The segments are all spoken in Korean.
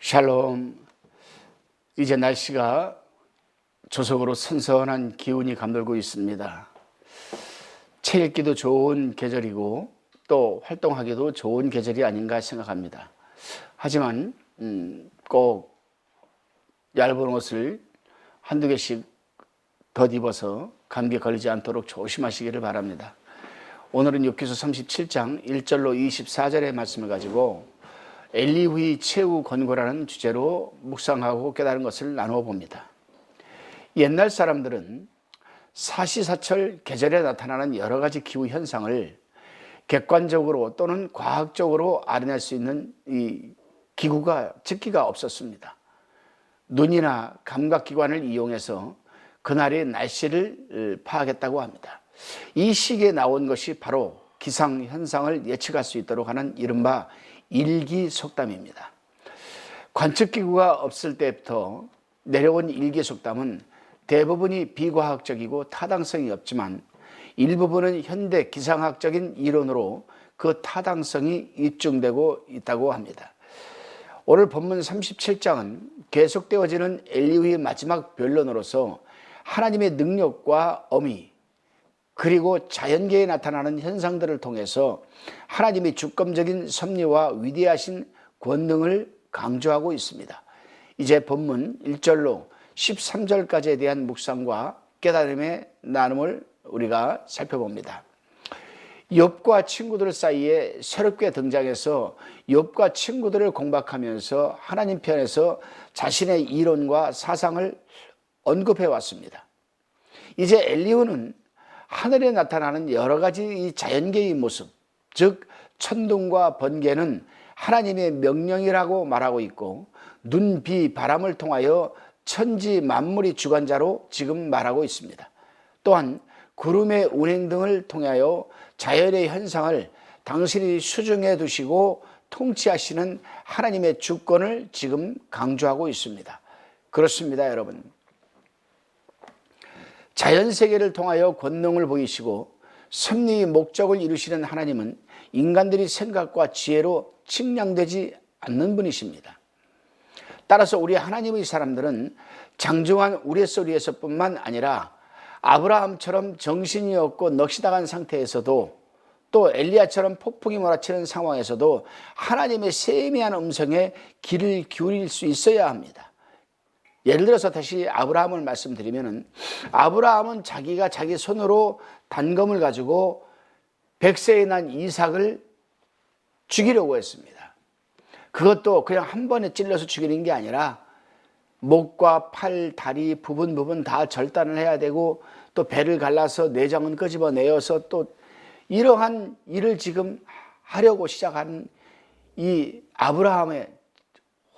샬롬. 이제 날씨가 조석으로 선선한 기운이 감돌고 있습니다. 책 읽기도 좋은 계절이고 또 활동하기도 좋은 계절이 아닌가 생각합니다. 하지만 꼭 얇은 옷을 한두 개씩 덧 입어서 감기에 걸리지 않도록 조심하시기를 바랍니다. 오늘은 욥기서 37장 1절로 24절의 말씀을 가지고 엘리후의 최후 권고라는 주제로 묵상하고 깨달은 것을 나누어 봅니다. 옛날 사람들은 사시사철 계절에 나타나는 여러 가지 기후 현상을 객관적으로 또는 과학적으로 알아낼 수 있는 이 기구가 즉기가 없었습니다. 눈이나 감각기관을 이용해서 그날의 날씨를 파악했다고 합니다. 이 시기에 나온 것이 바로 기상현상을 예측할 수 있도록 하는 이른바 일기속담입니다. 관측기구가 없을 때부터 내려온 일기속담은 대부분이 비과학적이고 타당성이 없지만 일부분은 현대 기상학적인 이론으로 그 타당성이 입증되고 있다고 합니다. 오늘 본문 37장은 계속되어지는 엘리후의 마지막 변론으로서 하나님의 능력과 어미 그리고 자연계에 나타나는 현상들을 통해서 하나님의 주권적인 섭리와 위대하신 권능을 강조하고 있습니다. 이제 본문 1절로 13절까지에 대한 묵상과 깨달음의 나눔을 우리가 살펴봅니다. 욥과 친구들 사이에 새롭게 등장해서 욥과 친구들을 공박하면서 하나님 편에서 자신의 이론과 사상을 언급해 왔습니다. 이제 엘리후는 하늘에 나타나는 여러 가지 이 자연계의 모습, 즉 천둥과 번개는 하나님의 명령이라고 말하고 있고 눈, 비, 바람을 통하여 천지 만물의 주관자로 지금 말하고 있습니다. 또한 구름의 운행 등을 통하여 자연의 현상을 당신이 수중해 두시고 통치하시는 하나님의 주권을 지금 강조하고 있습니다. 그렇습니다, 여러분. 자연세계를 통하여 권능을 보이시고 섭리의 목적을 이루시는 하나님은 인간들의 생각과 지혜로 측량되지 않는 분이십니다. 따라서 우리 하나님의 사람들은 장중한 우레소리에서 뿐만 아니라 아브라함처럼 정신이 없고 넋이 나간 상태에서도 또 엘리야처럼 폭풍이 몰아치는 상황에서도 하나님의 세미한 음성에 귀를 기울일 수 있어야 합니다. 예를 들어서 다시 아브라함을 말씀드리면 아브라함은 자기가 자기 손으로 단검을 가지고 100세에 난 이삭을 죽이려고 했습니다. 그것도 그냥 한 번에 찔러서 죽이는 게 아니라 목과 팔, 다리 부분 다 절단을 해야 되고 또 배를 갈라서 내장은 끄집어내어서 또 이러한 일을 지금 하려고 시작한 이 아브라함의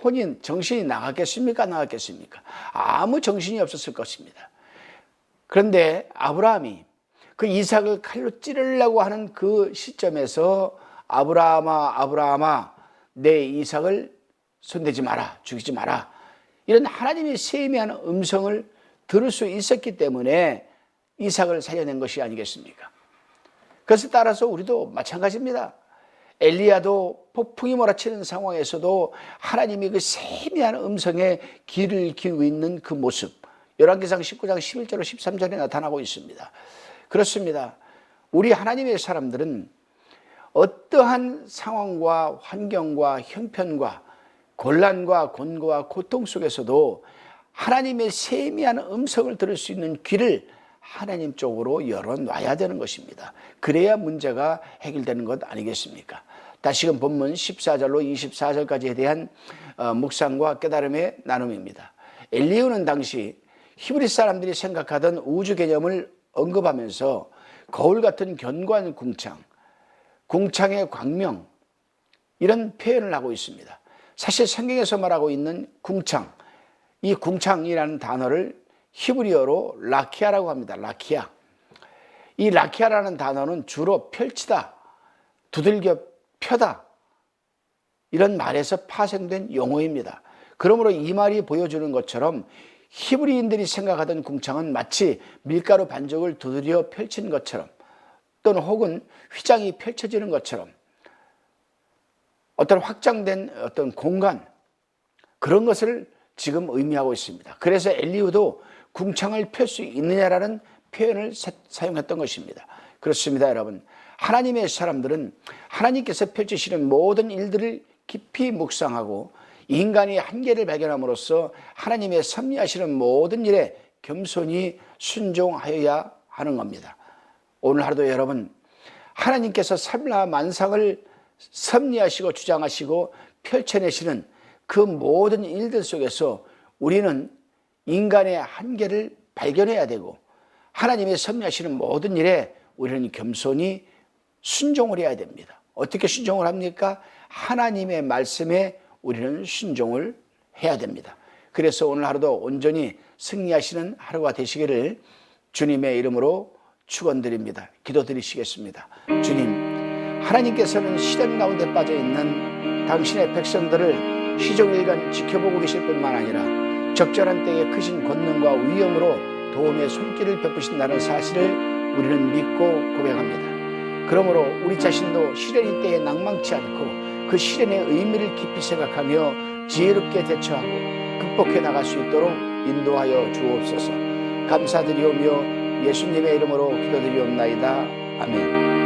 혼인 정신이 나갔겠습니까? 아무 정신이 없었을 것입니다. 그런데 아브라함이 그 이삭을 칼로 찌르려고 하는 그 시점에서 아브라함아 내 이삭을 손대지 마라, 죽이지 마라, 이런 하나님의 세미한 음성을 들을 수 있었기 때문에 이삭을 살려낸 것이 아니겠습니까? 그래서 따라서 우리도 마찬가지입니다. 엘리야도 폭풍이 몰아치는 상황에서도 하나님이 그 세미한 음성에 귀를 기울이고 있는 그 모습, 열왕기상 19장 11절로 13절에 나타나고 있습니다. 그렇습니다. 우리 하나님의 사람들은 어떠한 상황과 환경과 형편과 곤란과 곤고와 고통 속에서도 하나님의 세미한 음성을 들을 수 있는 귀를 하나님 쪽으로 열어놔야 되는 것입니다. 그래야 문제가 해결되는 것 아니겠습니까? 다시금 본문 14절로 24절까지에 대한 묵상과 깨달음의 나눔입니다. 엘리후는 당시 히브리 사람들이 생각하던 우주 개념을 언급하면서 거울 같은 견고한 궁창의 광명, 이런 표현을 하고 있습니다. 사실 성경에서 말하고 있는 궁창, 이 궁창이라는 단어를 히브리어로 라키아라고 합니다. 라키아. 이 라키아라는 단어는 주로 펼치다, 두들겨 펴다, 이런 말에서 파생된 용어입니다. 그러므로 이 말이 보여주는 것처럼 히브리인들이 생각하던 궁창은 마치 밀가루 반죽을 두드려 펼친 것처럼 또는 혹은 휘장이 펼쳐지는 것처럼 어떤 확장된 어떤 공간, 그런 것을 지금 의미하고 있습니다. 그래서 엘리후도 궁창을 펼 수 있느냐라는 표현을 사용했던 것입니다. 그렇습니다, 여러분. 하나님의 사람들은 하나님께서 펼치시는 모든 일들을 깊이 묵상하고 인간이 한계를 발견함으로써 하나님의 섭리하시는 모든 일에 겸손히 순종하여야 하는 겁니다. 오늘 하루도 여러분, 하나님께서 삼라만상을 섭리하시고 주장하시고 펼쳐내시는 그 모든 일들 속에서 우리는 인간의 한계를 발견해야 되고 하나님의 섭리하시는 모든 일에 우리는 겸손히 순종을 해야 됩니다. 어떻게 순종을 합니까? 하나님의 말씀에 우리는 순종을 해야 됩니다. 그래서 오늘 하루도 온전히 승리하시는 하루가 되시기를 주님의 이름으로 축원드립니다. 기도드리시겠습니다. 주님, 하나님께서는 시련 가운데 빠져 있는 당신의 백성들을 시종일관 지켜보고 계실 뿐만 아니라 적절한 때에 크신 권능과 위엄으로 도움의 손길을 베푸신다는 사실을 우리는 믿고 고백합니다. 그러므로 우리 자신도 시련의 때에 낭망치 않고 그 시련의 의미를 깊이 생각하며 지혜롭게 대처하고 극복해 나갈 수 있도록 인도하여 주옵소서. 감사드리오며 예수님의 이름으로 기도드리옵나이다. 아멘.